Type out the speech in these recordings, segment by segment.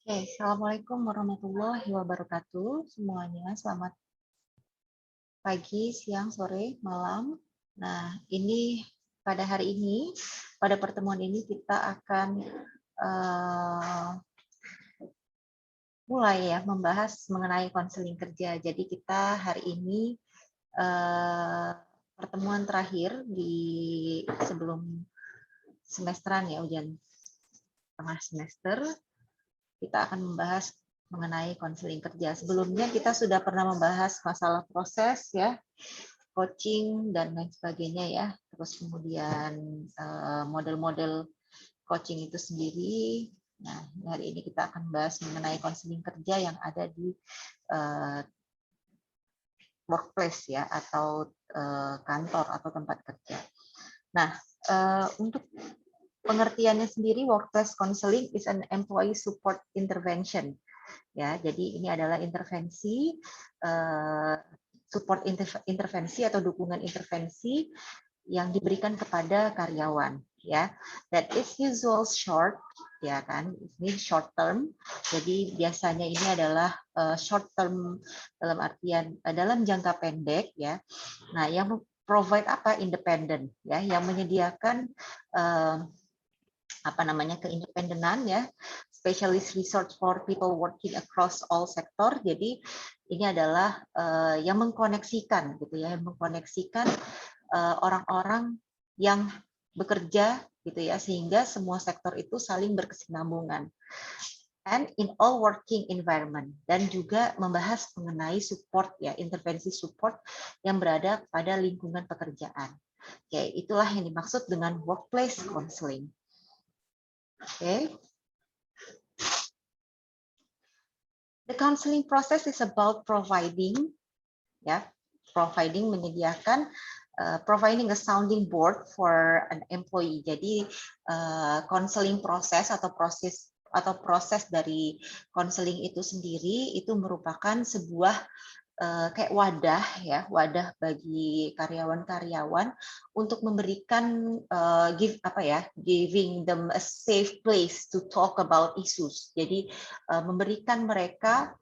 Oke, Assalamualaikum warahmatullahi wabarakatuh semuanya. Selamat pagi, siang, sore, malam. Nah, ini pada hari ini, pada pertemuan ini kita akan mulai ya membahas mengenai konseling kerja. Jadi kita hari ini pertemuan terakhir di sebelum semesteran ya, ujian tengah semester. Kita akan membahas mengenai konseling kerja. Sebelumnya kita sudah pernah membahas masalah proses ya, coaching dan lain sebagainya ya. Terus kemudian model-model coaching itu sendiri. Nah, hari ini kita akan bahas mengenai konseling kerja yang ada di workplace ya, atau kantor atau tempat kerja. Nah, untuk pengertiannya sendiri, workplace counseling is an employee support intervention. Ya, jadi ini adalah intervensi, support intervensi atau dukungan intervensi yang diberikan kepada karyawan. Ya, that is usual short, ya kan? Ini short term. Jadi biasanya ini adalah short term dalam artian dalam jangka pendek, ya. Nah, yang provide apa? Independent, ya, yang menyediakan keindependenan ya, specialist resource for people working across all sector. Jadi ini adalah yang mengkoneksikan gitu ya, yang mengkoneksikan orang-orang yang bekerja gitu ya, sehingga semua sektor itu saling berkesinambungan. And in all working environment, dan juga membahas mengenai support ya, intervensi support yang berada pada lingkungan pekerjaan. Oke, itulah yang dimaksud dengan workplace counseling. Okay. The counseling process is about providing, ya, menyediakan, providing a sounding board for an employee. Jadi counseling process atau proses dari counseling itu sendiri itu merupakan sebuah kayak wadah bagi karyawan-karyawan untuk memberikan giving them a safe place to talk about issues. Jadi memberikan mereka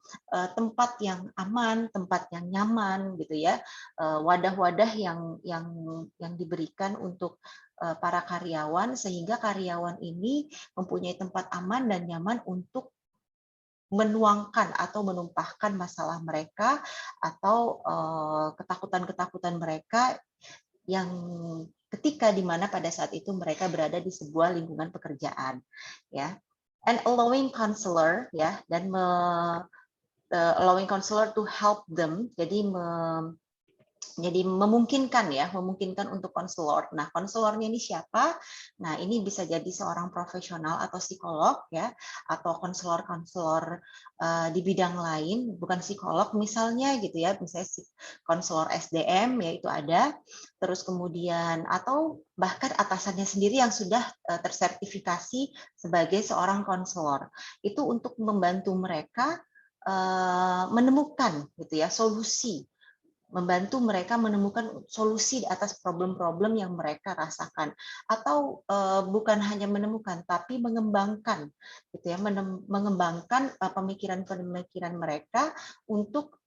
tempat yang aman, tempat yang nyaman gitu ya, wadah-wadah yang diberikan untuk para karyawan, sehingga karyawan ini mempunyai tempat aman dan nyaman untuk menuangkan atau menumpahkan masalah mereka atau ketakutan-ketakutan mereka yang ketika di mana pada saat itu mereka berada di sebuah lingkungan pekerjaan, ya. And allowing counselor, ya, dan allowing counselor to help them, jadi memungkinkan untuk konselor. Nah, konselornya ini siapa? Nah, ini bisa jadi seorang profesional atau psikolog ya, atau konselor-konselor di bidang lain, bukan psikolog misalnya gitu ya, misalnya konselor SDM ya, itu ada. Terus kemudian atau bahkan atasannya sendiri yang sudah tersertifikasi sebagai seorang konselor. Itu untuk membantu mereka menemukan gitu ya solusi, membantu mereka menemukan solusi atas problem-problem yang mereka rasakan, atau bukan hanya menemukan tapi mengembangkan gitu ya, mengembangkan pemikiran-pemikiran mereka untuk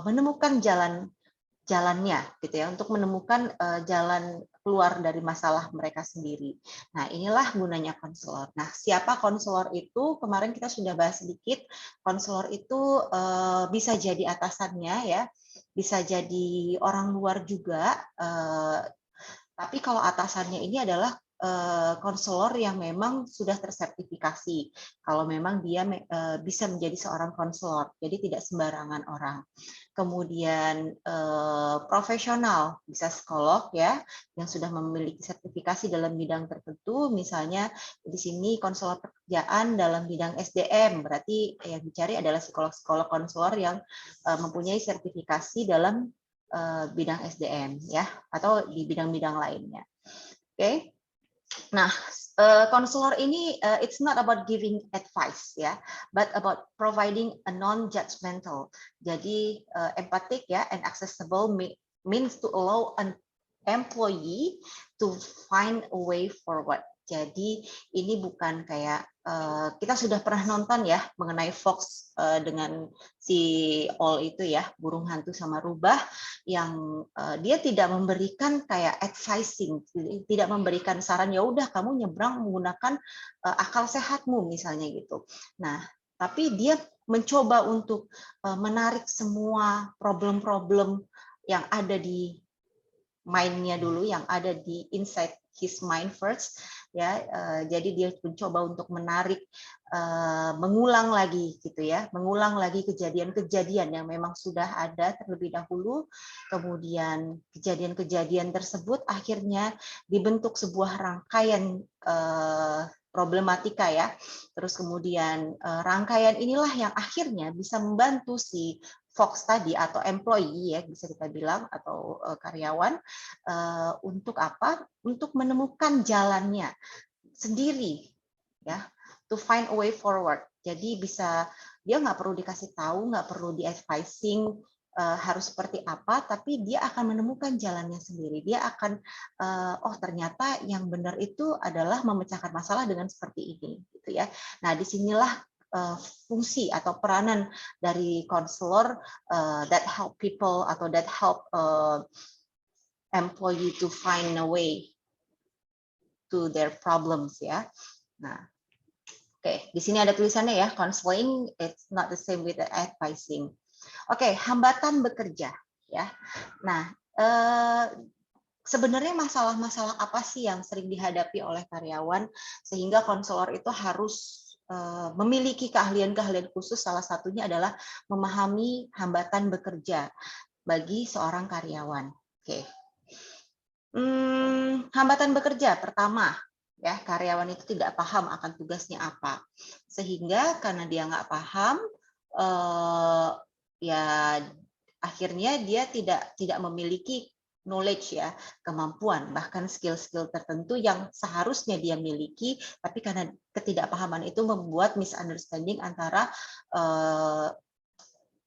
menemukan jalannya gitu ya, untuk menemukan jalan keluar dari masalah mereka sendiri. Nah, inilah gunanya konselor. Nah, siapa konselor itu? Kemarin kita sudah bahas sedikit. Konselor itu bisa jadi atasannya ya, bisa jadi orang luar juga. Tapi kalau atasannya ini adalah konselor yang memang sudah tersertifikasi. Kalau memang dia bisa menjadi seorang konselor, jadi tidak sembarangan orang. Kemudian profesional, bisa psikolog ya, yang sudah memiliki sertifikasi dalam bidang tertentu. Misalnya di sini konselor pekerjaan dalam bidang SDM, berarti yang dicari adalah psikolog-psikolog konselor yang mempunyai sertifikasi dalam bidang SDM ya, atau di bidang-bidang lainnya. Oke. Nah, konselor ini it's not about giving advice ya, but about providing a non-judgmental. Jadi empathetic ya, and accessible means to allow an employee to find a way forward. Jadi ini bukan kayak kita sudah pernah nonton ya mengenai Fox dengan si All itu ya, burung hantu sama rubah, yang dia tidak memberikan kayak advising, tidak memberikan saran ya udah kamu nyebrang menggunakan akal sehatmu misalnya gitu. Nah, tapi dia mencoba untuk menarik semua problem-problem yang ada di mind-nya dulu, yang ada di inside his mind first, ya. Jadi dia mencoba untuk menarik, mengulang lagi gitu ya, mengulang lagi kejadian-kejadian yang memang sudah ada terlebih dahulu, kemudian kejadian-kejadian tersebut akhirnya dibentuk sebuah rangkaian problematika ya. Terus kemudian rangkaian inilah yang akhirnya bisa membantu si Fox tadi atau employee ya bisa kita bilang atau karyawan untuk apa? Untuk menemukan jalannya sendiri ya, to find a way forward. Jadi bisa dia nggak perlu dikasih tahu, nggak perlu di-advising harus seperti apa, tapi dia akan menemukan jalannya sendiri. Dia akan oh ternyata yang benar itu adalah memecahkan masalah dengan seperti ini, gitu ya. Nah disinilah fungsi atau peranan dari konselor that help people atau that help employee to find a way to their problems ya. Nah, oke, di sini ada tulisannya ya, counseling it's not the same with the advising. Oke, hambatan bekerja ya. Nah, sebenarnya masalah-masalah apa sih yang sering dihadapi oleh karyawan sehingga konselor itu harus memiliki keahlian-keahlian khusus, salah satunya adalah memahami hambatan bekerja bagi seorang karyawan. Oke. Hambatan bekerja pertama, ya karyawan itu tidak paham akan tugasnya apa, sehingga karena dia nggak paham, ya akhirnya dia tidak memiliki knowledge ya, kemampuan bahkan skill-skill tertentu yang seharusnya dia miliki, tapi karena ketidakpahaman itu membuat misunderstanding antara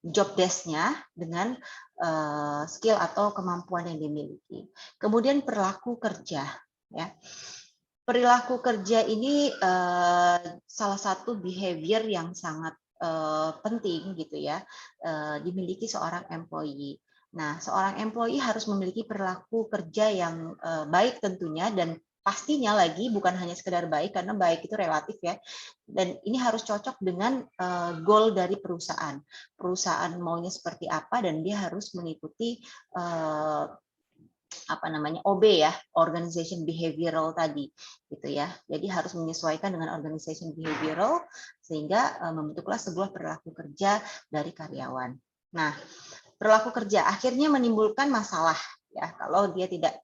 job desk-nya dengan skill atau kemampuan yang dimiliki. Kemudian perilaku kerja ya. Perilaku kerja ini salah satu behavior yang sangat penting gitu ya, dimiliki seorang employee. Nah, seorang employee harus memiliki perilaku kerja yang baik tentunya, dan pastinya lagi bukan hanya sekedar baik, karena baik itu relatif ya. Dan ini harus cocok dengan goal dari perusahaan. Perusahaan maunya seperti apa dan dia harus mengikuti apa namanya OB ya, organization behavioral tadi gitu ya. Jadi harus menyesuaikan dengan organization behavioral sehingga membentuklah sebuah perilaku kerja dari karyawan. Nah, perilaku kerja akhirnya menimbulkan masalah ya kalau dia tidak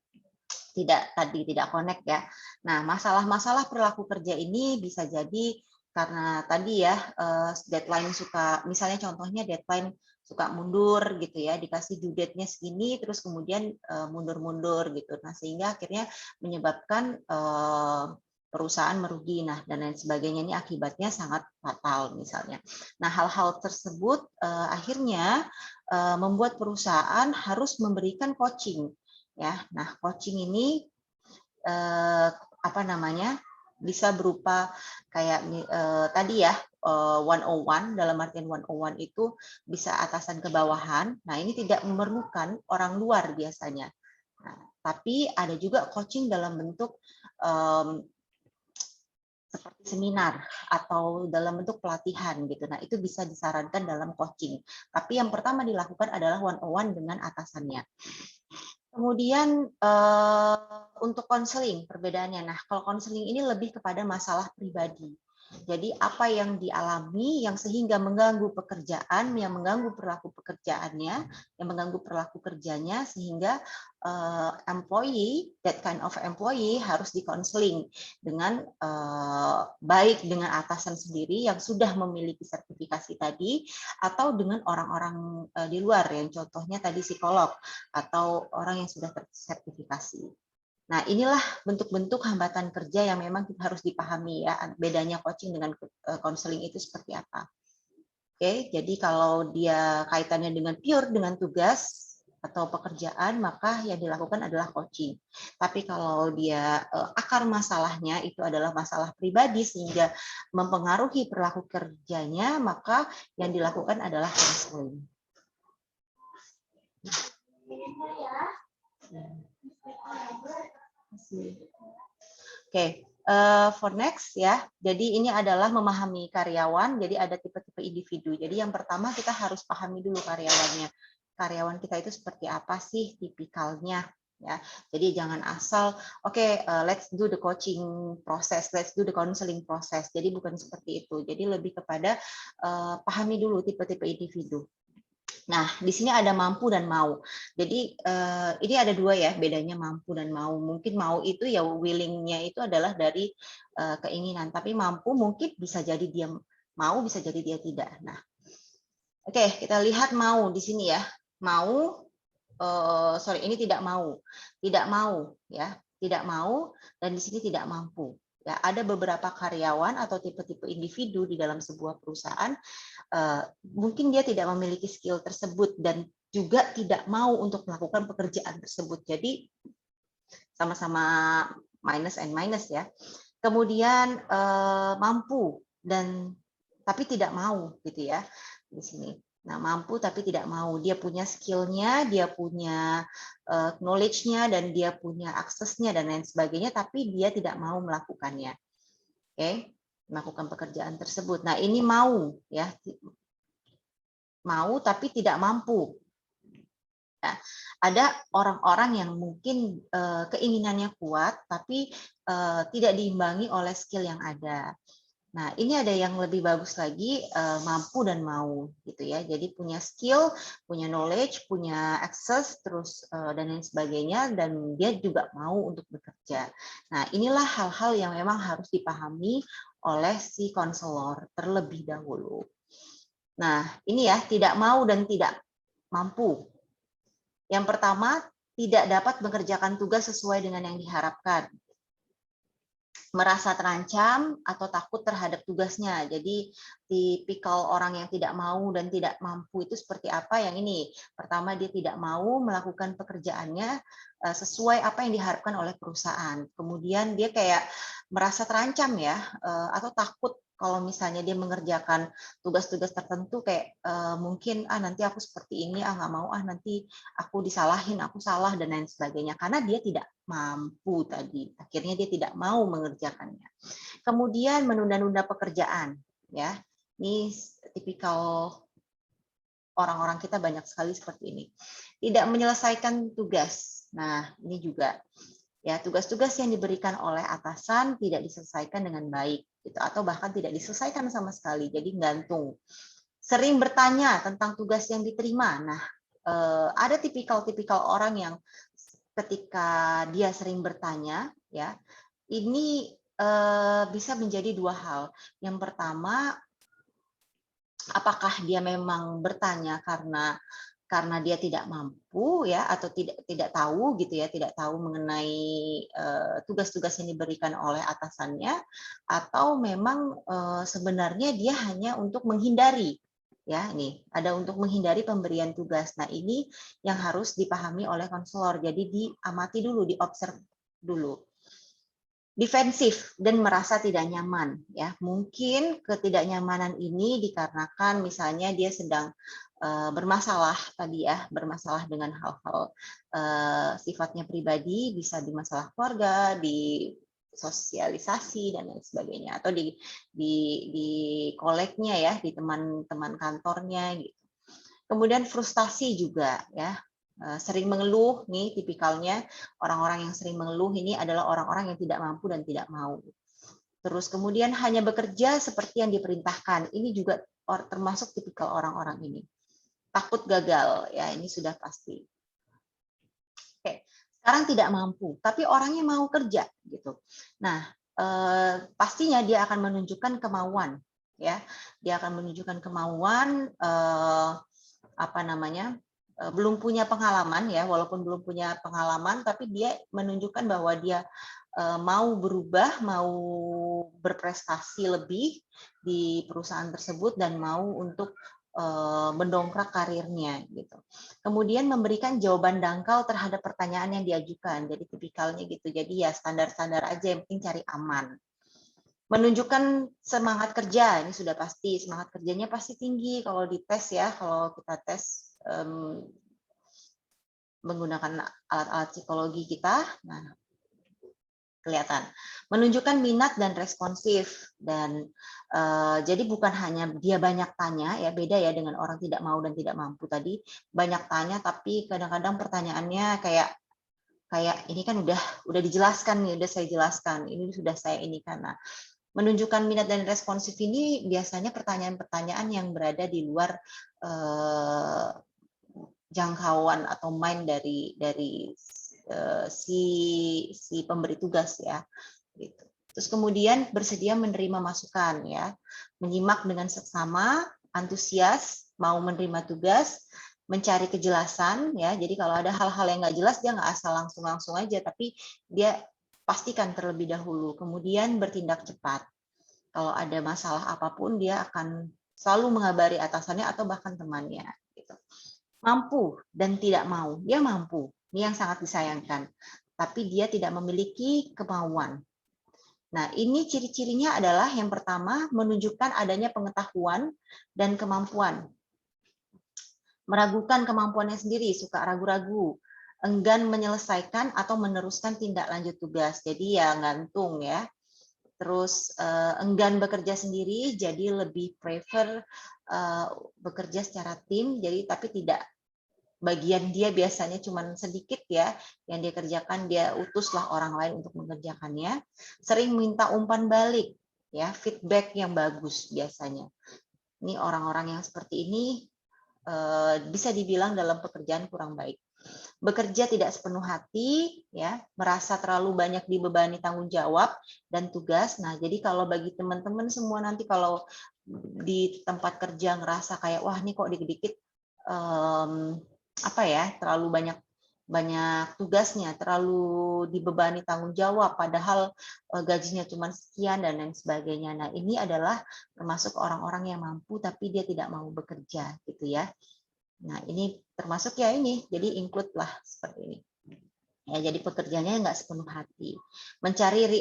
connect ya. Nah, masalah-masalah perilaku kerja ini bisa jadi karena tadi ya deadline suka, misalnya contohnya deadline suka mundur gitu ya, dikasih due date-nya segini terus kemudian mundur-mundur gitu. Nah, sehingga akhirnya menyebabkan perusahaan merugi, nah dan lain sebagainya. Ini akibatnya sangat fatal misalnya. Nah, hal-hal tersebut akhirnya membuat perusahaan harus memberikan coaching ya. Nah, coaching ini apa namanya? Bisa berupa kayak tadi ya 101, dalam artian 101 itu bisa atasan ke bawahan. Nah, ini tidak memerlukan orang luar biasanya. Nah, tapi ada juga coaching dalam bentuk seperti seminar atau dalam bentuk pelatihan gitu. Nah, itu bisa disarankan dalam coaching. Tapi yang pertama dilakukan adalah 101 dengan atasannya. Kemudian untuk konseling perbedaannya. Nah, kalau konseling ini lebih kepada masalah pribadi. Jadi apa yang dialami yang sehingga mengganggu pekerjaan, yang mengganggu perilaku pekerjaannya, yang mengganggu perilaku kerjanya, sehingga employee, that kind of employee harus dikonseling dengan baik dengan atasan sendiri yang sudah memiliki sertifikasi tadi, atau dengan orang-orang di luar yang contohnya tadi psikolog atau orang yang sudah tersertifikasi. Nah, inilah bentuk-bentuk hambatan kerja yang memang harus dipahami ya, bedanya coaching dengan konseling itu seperti apa. Oke, jadi kalau dia kaitannya dengan pure dengan tugas, atau pekerjaan, maka yang dilakukan adalah coaching. Tapi kalau dia akar masalahnya itu adalah masalah pribadi sehingga mempengaruhi perilaku kerjanya, maka yang dilakukan adalah counseling. Oke, for next ya. Jadi ini adalah memahami karyawan. Jadi ada tipe-tipe individu. Jadi yang pertama kita harus pahami dulu karyawannya. Karyawan kita itu seperti apa sih tipikalnya ya. Jadi jangan asal let's do the coaching process, let's do the counseling process. Jadi bukan seperti itu. Jadi lebih kepada pahami dulu tipe-tipe individu. Nah, di sini ada mampu dan mau. Jadi ini ada dua ya bedanya mampu dan mau. Mungkin mau itu ya willing-nya itu adalah dari keinginan, tapi mampu mungkin bisa jadi dia mau, bisa jadi dia tidak. Nah, oke, kita lihat mau di sini ya. Mau, ini tidak mau ya, tidak mau dan di sini tidak mampu. Ya, ada beberapa karyawan atau tipe-tipe individu di dalam sebuah perusahaan mungkin dia tidak memiliki skill tersebut dan juga tidak mau untuk melakukan pekerjaan tersebut. Jadi sama-sama minus and minus ya. Kemudian mampu dan tapi tidak mau gitu ya di sini. Nah, mampu tapi tidak mau. Dia punya skill-nya, dia punya knowledge-nya, dan dia punya aksesnya dan lain sebagainya, tapi dia tidak mau melakukannya. Oke, melakukan pekerjaan tersebut. Nah, ini mau ya. Mau tapi tidak mampu. Ya, ada orang-orang yang mungkin keinginannya kuat tapi tidak diimbangi oleh skill yang ada. Nah, ini ada yang lebih bagus lagi, mampu dan mau gitu ya. Jadi punya skill, punya knowledge, punya access, terus dan lain sebagainya, dan dia juga mau untuk bekerja. Nah, inilah hal-hal yang memang harus dipahami oleh si konselor terlebih dahulu. Nah, ini ya, tidak mau dan tidak mampu. Yang pertama, tidak dapat mengerjakan tugas sesuai dengan yang diharapkan. Merasa terancam atau takut terhadap tugasnya. Jadi tipikal orang yang tidak mau dan tidak mampu itu seperti apa? Yang ini. Pertama, dia tidak mau melakukan pekerjaannya sesuai apa yang diharapkan oleh perusahaan. Kemudian dia kayak merasa terancam ya, atau takut kalau misalnya dia mengerjakan tugas-tugas tertentu kayak mungkin nanti aku seperti ini, nggak mau nanti aku disalahin, aku salah dan lain sebagainya, karena dia tidak mampu tadi. Akhirnya dia tidak mau mengerjakannya. Kemudian menunda-nunda pekerjaan, ya. Ini tipikal orang-orang kita banyak sekali seperti ini. Tidak menyelesaikan tugas. Nah, ini juga ya, tugas-tugas yang diberikan oleh atasan tidak diselesaikan dengan baik gitu, atau bahkan tidak diselesaikan sama sekali. Jadi gantung. Sering bertanya tentang tugas yang diterima. Nah, ada tipikal-tipikal orang yang ketika dia sering bertanya, ya, ini bisa menjadi dua hal. Yang pertama, apakah dia memang bertanya karena dia tidak mampu ya, atau tidak tahu gitu ya, tidak tahu mengenai tugas-tugas yang diberikan oleh atasannya, atau memang sebenarnya dia hanya untuk menghindari. Ya, nih ada untuk menghindari pemberian tugas. Nah, ini yang harus dipahami oleh konselor. Jadi diamati dulu, diobserv dulu. Defensif dan merasa tidak nyaman, ya. Mungkin ketidaknyamanan ini dikarenakan misalnya dia sedang bermasalah tadi ya, bermasalah dengan hal-hal sifatnya pribadi, bisa di masalah keluarga, di sosialisasi dan lain sebagainya, atau di kolegnya ya, di teman-teman kantornya gitu. Kemudian frustasi juga ya, sering mengeluh nih tipikalnya, orang-orang yang sering mengeluh ini adalah orang-orang yang tidak mampu dan tidak mau. Terus kemudian hanya bekerja seperti yang diperintahkan, ini juga termasuk tipikal orang-orang ini. Takut gagal, ya ini sudah pasti. Oke, sekarang tidak mampu, tapi orangnya mau kerja gitu. Nah, pastinya dia akan menunjukkan kemauan, ya. Dia akan menunjukkan kemauan, belum punya pengalaman ya, walaupun belum punya pengalaman, tapi dia menunjukkan bahwa dia mau berubah, mau berprestasi lebih di perusahaan tersebut, dan mau untuk mendongkrak karirnya gitu. Kemudian memberikan jawaban dangkal terhadap pertanyaan yang diajukan. Jadi tipikalnya gitu. Jadi ya standar-standar aja, yang penting cari aman. Menunjukkan semangat kerja, ini sudah pasti, semangat kerjanya pasti tinggi kalau dites ya, kalau kita tes menggunakan alat-alat psikologi kita. Nah, kelihatan menunjukkan minat dan responsif, dan jadi bukan hanya dia banyak tanya ya, beda ya dengan orang tidak mau dan tidak mampu tadi, banyak tanya tapi kadang-kadang pertanyaannya kayak ini kan udah dijelaskan nih, udah saya jelaskan, ini sudah saya ini. Karena menunjukkan minat dan responsif ini biasanya pertanyaan-pertanyaan yang berada di luar jangkauan atau mind dari si pemberi tugas ya, gitu. Terus kemudian bersedia menerima masukan ya, menyimak dengan seksama, antusias, mau menerima tugas, mencari kejelasan ya. Jadi kalau ada hal-hal yang nggak jelas dia nggak asal langsung aja, tapi dia pastikan terlebih dahulu. Kemudian bertindak cepat. Kalau ada masalah apapun dia akan selalu mengabari atasannya atau bahkan temannya. Gitu. Mampu dan tidak mau, dia mampu. Ini yang sangat disayangkan. Tapi dia tidak memiliki kemauan. Nah, ini ciri-cirinya adalah yang pertama, menunjukkan adanya pengetahuan dan kemampuan. Meragukan kemampuannya sendiri, suka ragu-ragu, enggan menyelesaikan atau meneruskan tindak lanjut tugas. Jadi ya gantung ya. Terus enggan bekerja sendiri, jadi lebih prefer bekerja secara tim, jadi tapi tidak bagian dia biasanya cuma sedikit ya yang dia kerjakan, dia utuslah orang lain untuk mengerjakannya. Sering minta umpan balik ya, feedback yang bagus biasanya. Ini orang-orang yang seperti ini bisa dibilang dalam pekerjaan kurang baik. Bekerja tidak sepenuh hati ya, merasa terlalu banyak dibebani tanggung jawab dan tugas. Nah, jadi kalau bagi teman-teman semua nanti kalau di tempat kerja ngerasa kayak wah ini kok dikit-dikit apa ya, terlalu banyak tugasnya, terlalu dibebani tanggung jawab, padahal gajinya cuma sekian dan lain sebagainya. Nah, ini adalah termasuk orang-orang yang mampu tapi dia tidak mau bekerja, gitu ya. Nah, ini termasuk ya ini, jadi include lah seperti ini. Ya, jadi pekerjaannya nggak sepenuh hati. Mencari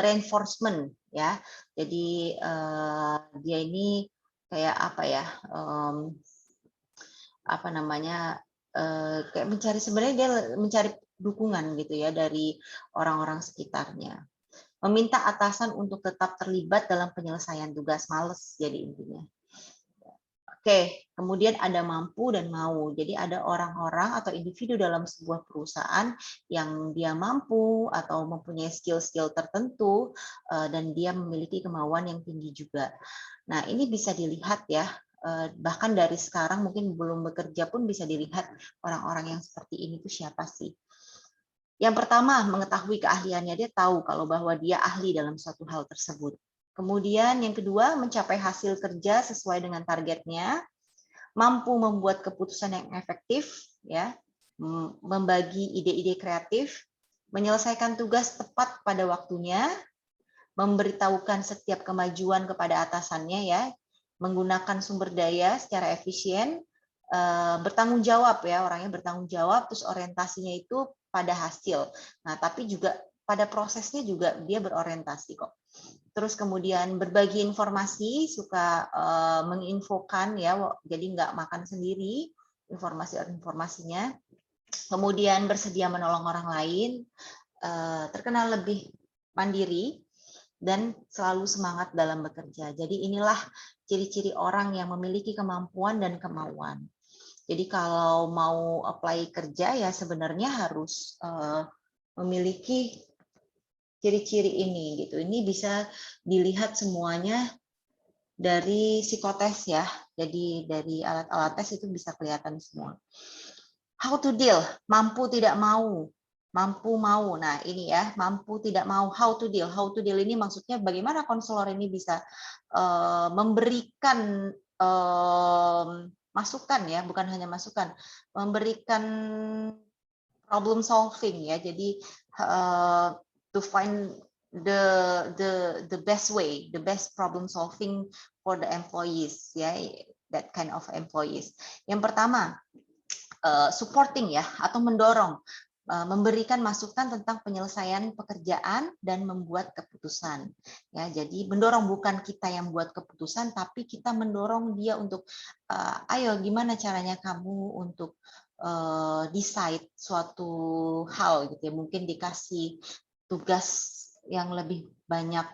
reinforcement ya. Jadi dia ini kayak apa ya? Apa namanya? Kayak mencari, sebenarnya dia mencari dukungan gitu ya dari orang-orang sekitarnya. Meminta atasan untuk tetap terlibat dalam penyelesaian tugas, males jadi intinya. Oke, kemudian ada mampu dan mau. Jadi ada orang-orang atau individu dalam sebuah perusahaan yang dia mampu atau mempunyai skill-skill tertentu dan dia memiliki kemauan yang tinggi juga. Nah, ini bisa dilihat ya, bahkan dari sekarang mungkin belum bekerja pun bisa dilihat orang-orang yang seperti ini tuh siapa sih. Yang pertama, mengetahui keahliannya, dia tahu kalau bahwa dia ahli dalam suatu hal tersebut. Kemudian yang kedua, mencapai hasil kerja sesuai dengan targetnya, mampu membuat keputusan yang efektif, ya, membagi ide-ide kreatif, menyelesaikan tugas tepat pada waktunya, memberitahukan setiap kemajuan kepada atasannya, ya, menggunakan sumber daya secara efisien, bertanggung jawab ya, orangnya bertanggung jawab, terus orientasinya itu pada hasil. Nah, tapi juga pada prosesnya juga dia berorientasi kok. Terus kemudian berbagi informasi, suka menginfokan ya, jadi nggak makan sendiri informasinya. Kemudian bersedia menolong orang lain, terkenal lebih mandiri, dan selalu semangat dalam bekerja. Jadi inilah ciri-ciri orang yang memiliki kemampuan dan kemauan. Jadi kalau mau apply kerja ya sebenarnya harus memiliki ciri-ciri ini gitu. Ini bisa dilihat semuanya dari psikotes ya. Jadi dari alat-alat tes itu bisa kelihatan semua. How to deal, mampu tidak mau, mampu mau. Nah, ini ya, mampu tidak mau, how to deal. How to deal ini maksudnya bagaimana konselor ini bisa memberikan masukan ya, bukan hanya masukan, memberikan problem solving ya. Jadi to find the best way, the best problem solving for the employees ya. that kind of employees. Yang pertama, supporting ya, atau mendorong, memberikan masukan tentang penyelesaian pekerjaan dan membuat keputusan. Ya, jadi mendorong, bukan kita yang buat keputusan, tapi kita mendorong dia untuk, ayo gimana caranya kamu untuk decide suatu hal gitu ya, mungkin dikasih tugas yang lebih banyak,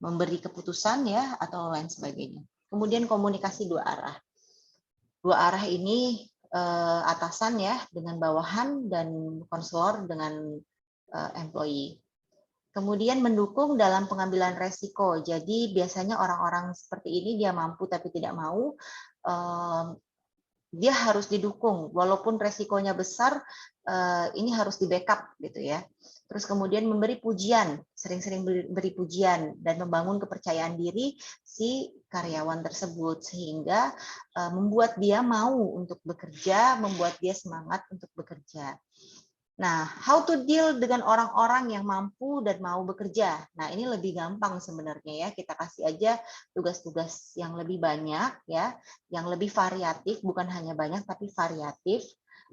memberi keputusan ya, atau lain sebagainya. Kemudian komunikasi dua arah. Dua arah ini, atasan ya dengan bawahan, dan konselor dengan employee. Kemudian mendukung dalam pengambilan resiko. Jadi biasanya orang-orang seperti ini dia mampu tapi tidak mau, dia harus didukung walaupun resikonya besar, ini harus di backup gitu ya. Terus kemudian memberi pujian, sering-sering beri pujian dan membangun kepercayaan diri si karyawan tersebut sehingga membuat dia mau untuk bekerja, membuat dia semangat untuk bekerja. Nah, how to deal dengan orang-orang yang mampu dan mau bekerja. Nah, ini lebih gampang sebenarnya ya. Kita kasih aja tugas-tugas yang lebih banyak ya, yang lebih variatif, bukan hanya banyak tapi variatif.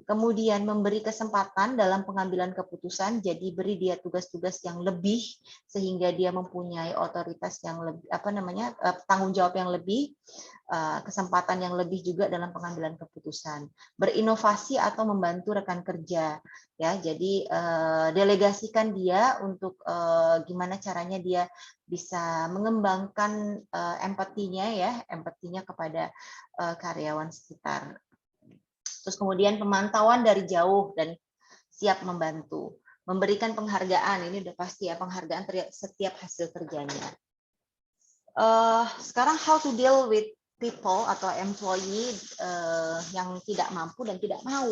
Kemudian memberi kesempatan dalam pengambilan keputusan, jadi beri dia tugas-tugas yang lebih sehingga dia mempunyai otoritas yang lebih, tanggung jawab yang lebih, kesempatan yang lebih juga dalam pengambilan keputusan. Berinovasi atau membantu rekan kerja ya, jadi delegasikan dia untuk gimana caranya dia bisa mengembangkan empatinya kepada karyawan sekitar. Terus kemudian pemantauan dari jauh dan siap membantu. Memberikan penghargaan, ini udah pasti ya, penghargaan setiap hasil kerjanya. Sekarang how to deal with people atau employee yang tidak mampu dan tidak mau.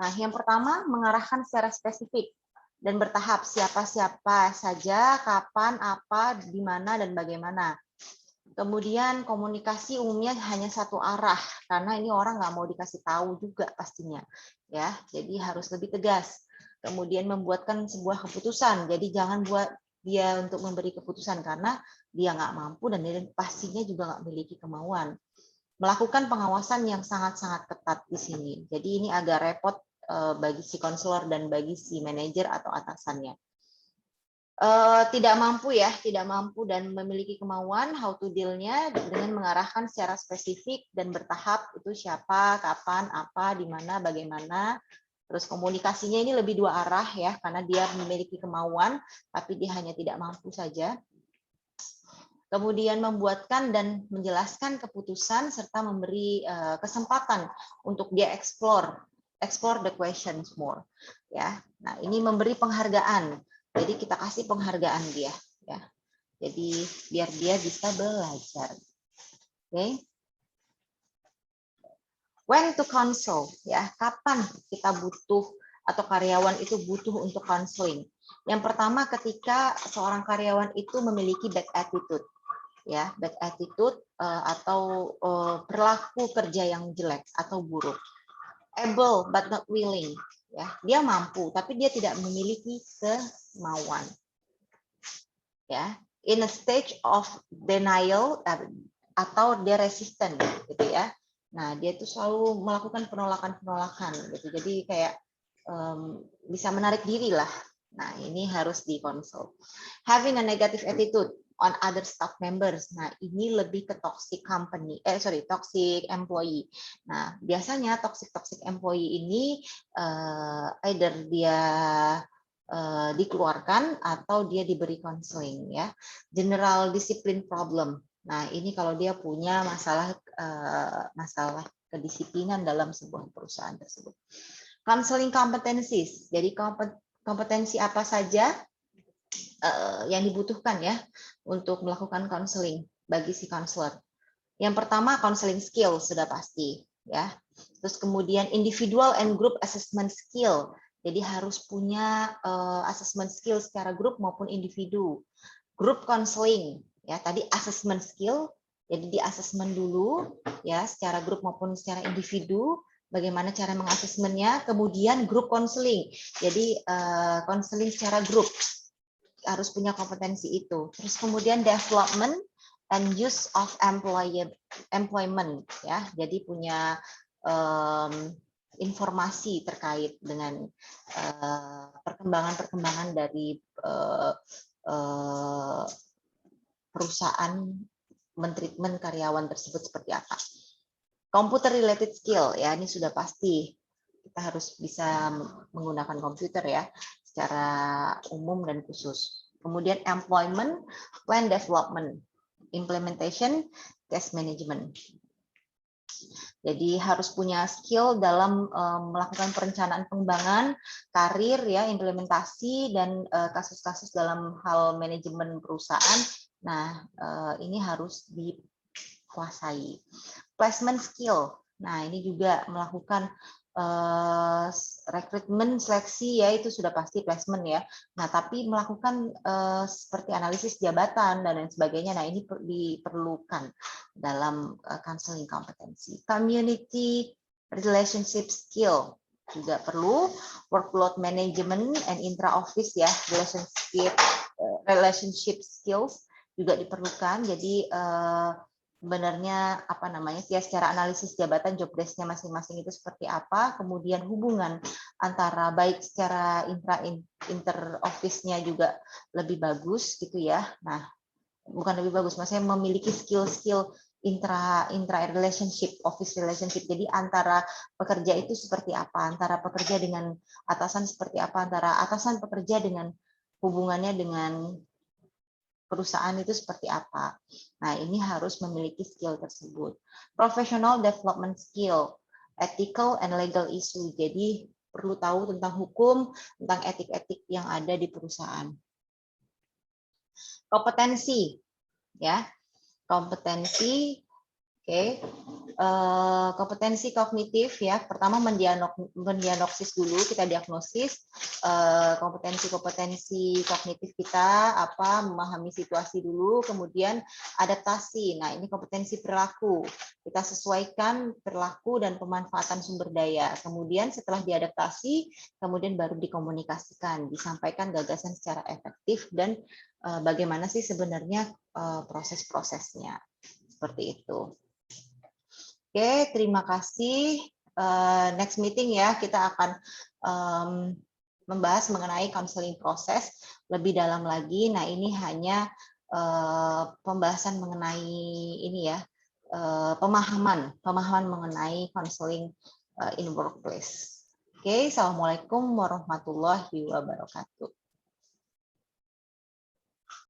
Nah, yang pertama, mengarahkan secara spesifik dan bertahap siapa-siapa saja, kapan, apa, di mana, dan bagaimana. Kemudian komunikasi umumnya hanya satu arah, karena ini orang nggak mau dikasih tahu juga pastinya. Ya, jadi harus lebih tegas. Kemudian membuatkan sebuah keputusan, jadi jangan buat dia untuk memberi keputusan karena dia nggak mampu dan dia pastinya juga nggak memiliki kemauan. Melakukan pengawasan yang sangat-sangat ketat di sini. Jadi ini agak repot bagi si konselor dan bagi si manajer atau atasannya. Tidak mampu dan memiliki kemauan, how to deal-nya dengan mengarahkan secara spesifik dan bertahap, itu siapa, kapan, apa, di mana, bagaimana. Terus komunikasinya ini lebih dua arah ya, karena dia memiliki kemauan tapi dia hanya tidak mampu saja. Kemudian membuatkan dan menjelaskan keputusan serta memberi kesempatan untuk dia explore the questions more ya. Nah, ini memberi penghargaan. Jadi kita kasih penghargaan dia ya. Jadi biar dia bisa belajar. Oke. When to counsel ya, kapan kita butuh atau karyawan itu butuh untuk counseling. Yang pertama ketika seorang karyawan itu memiliki bad attitude. Ya, bad attitude atau perilaku kerja yang jelek atau buruk. Able but not willing, ya, dia mampu tapi dia tidak memiliki kemauan. Ya, in a stage of denial atau dia resistant gitu ya. Nah, dia itu selalu melakukan penolakan gitu. Jadi kayak bisa menarik diri lah. Nah, ini harus dikonsult. Having a negative attitude on other staff members. Nah, ini lebih ke toxic employee. Nah, biasanya toxic employee ini either dia dikeluarkan atau dia diberi counseling ya. General discipline problem. Nah, ini kalau dia punya masalah kedisiplinan dalam sebuah perusahaan tersebut. Counseling competencies. Jadi kompetensi apa saja yang dibutuhkan ya untuk melakukan counseling bagi si counselor. Yang pertama counseling skill sudah pasti ya. Terus kemudian individual and group assessment skill. Jadi harus punya assessment skill secara grup maupun individu. Group counseling ya, tadi assessment skill. Jadi di assessment dulu ya secara grup maupun secara individu. Bagaimana cara mengasesmennya, kemudian group counseling. Jadi counseling secara grup harus punya kompetensi itu. Terus kemudian development and use of employee employment ya. Jadi punya informasi terkait dengan perkembangan-perkembangan dari perusahaan mentreatment karyawan tersebut seperti apa. Computer related skill ya, ini sudah pasti kita harus bisa menggunakan komputer ya secara umum dan khusus. Kemudian employment, plan development, implementation, case management. Jadi harus punya skill dalam melakukan perencanaan pengembangan karir ya, implementasi dan kasus-kasus dalam hal manajemen perusahaan. Nah, ini harus dikuasai. Placement skill. Nah, ini juga melakukan rekrutmen, seleksi ya, itu sudah pasti placement ya. Nah, tapi melakukan seperti analisis jabatan dan lain sebagainya. Nah, ini diperlukan dalam counseling kompetensi. Community relationship skill juga perlu, workload management and intra office ya, relationship skills juga diperlukan. Jadi sebenarnya apa namanya ya, secara analisis jabatan job desk-nya masing-masing itu seperti apa, kemudian hubungan antara baik secara inter office-nya juga lebih bagus gitu ya. Nah, bukan lebih bagus, maksudnya memiliki skill-skill intra relationship, office relationship. Jadi antara pekerja itu seperti apa, antara pekerja dengan atasan seperti apa, antara atasan pekerja dengan hubungannya dengan perusahaan itu seperti apa. Nah, ini harus memiliki skill tersebut. Professional development skill, ethical and legal issue. Jadi perlu tahu tentang hukum, tentang etik-etik yang ada di perusahaan. Kompetensi, ya, kompetensi. Oke, kompetensi kognitif ya. Pertama mendiagnosis dulu, kita diagnosis kompetensi kognitif kita apa, memahami situasi dulu, kemudian adaptasi. Nah, ini kompetensi perilaku. Kita sesuaikan perilaku dan pemanfaatan sumber daya. Kemudian setelah diadaptasi, kemudian baru dikomunikasikan, disampaikan gagasan secara efektif dan bagaimana sih sebenarnya proses-prosesnya. Seperti itu. Oke, terima kasih. Next meeting ya, kita akan membahas mengenai counseling proses lebih dalam lagi. Nah, ini hanya pembahasan mengenai ini ya, pemahaman mengenai counseling in workplace. Oke, assalamualaikum warahmatullahi wabarakatuh.